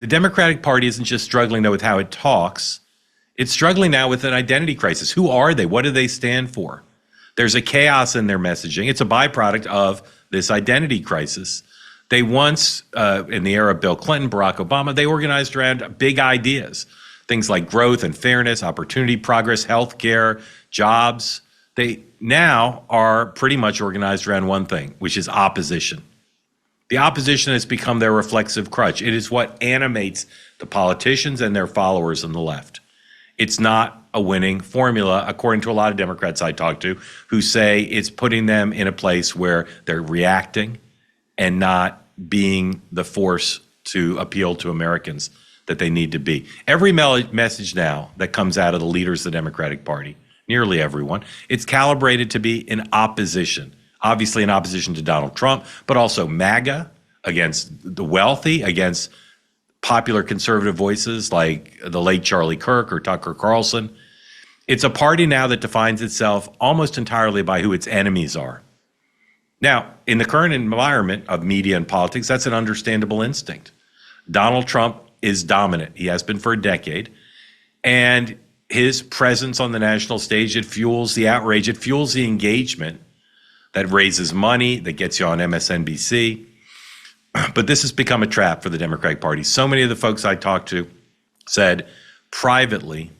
The Democratic Party isn't just struggling, though, with how it talks. It's struggling now with an identity crisis. Who are they? What do they stand for? There's a chaos in their messaging. It's a byproduct of this identity crisis. They once, in the era of Bill Clinton, Barack Obama, they organized around big ideas, things like growth and fairness, opportunity, progress, healthcare, jobs. They now are pretty much organized around one thing, which is opposition. The opposition has become their reflexive crutch. It is what animates the politicians and their followers on the left. It's not a winning formula, according to a lot of Democrats I talk to, who say it's putting them in a place where they're reacting and not being the force to appeal to Americans that they need to be. Every message now that comes out of the leaders of the Democratic Party, nearly everyone, it's calibrated to be in opposition. Obviously in opposition to Donald Trump, but also MAGA, against the wealthy, against popular conservative voices like the late Charlie Kirk or Tucker Carlson. It's a party now that defines itself almost entirely by who its enemies are. Now, in the current environment of media and politics, that's an understandable instinct. Donald Trump is dominant. He has been for a decade. And his presence on the national stage, it fuels the outrage, it fuels the engagement that raises money, that gets you on MSNBC. But this has become a trap for the Democratic Party. So many of the folks I talked to said privately,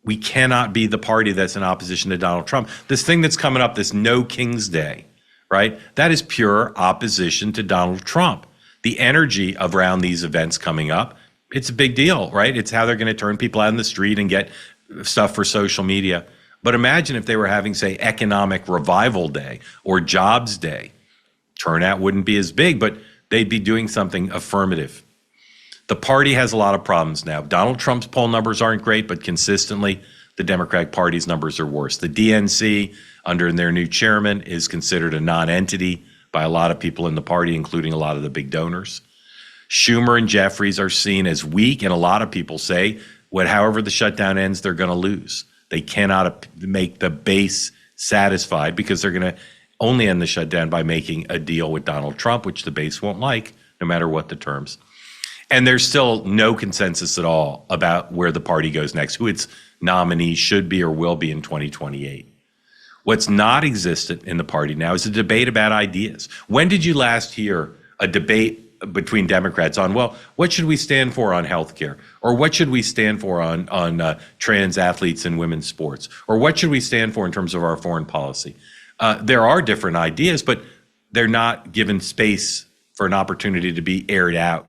we cannot be the party that's in opposition to Donald Trump. This thing that's coming up, this No King's Day, right? That is pure opposition to Donald Trump. The energy around these events coming up, it's a big deal, right? It's how they're going to turn people out in the street and get stuff for social media. But imagine if they were having, say, Economic Revival Day or Jobs Day. Turnout wouldn't be as big, but they'd be doing something affirmative. The party has a lot of problems now. Donald Trump's poll numbers aren't great, but consistently, the Democratic Party's numbers are worse. The DNC, under their new chairman, is considered a non-entity by a lot of people in the party, including a lot of the big donors. Schumer and Jeffries are seen as weak, and a lot of people say, however the shutdown ends, they're going to lose. They cannot make the base satisfied because they're going to only end the shutdown by making a deal with Donald Trump, which the base won't like, no matter what the terms. And there's still no consensus at all about where the party goes next, who its nominee should be or will be in 2028. What's not existent in the party now is a debate about ideas. When did you last hear a debate between Democrats on, well, what should we stand for on healthcare? Or what should we stand for on trans athletes in women's sports? Or what should we stand for in terms of our foreign policy? There are different ideas, but they're not given space for an opportunity to be aired out.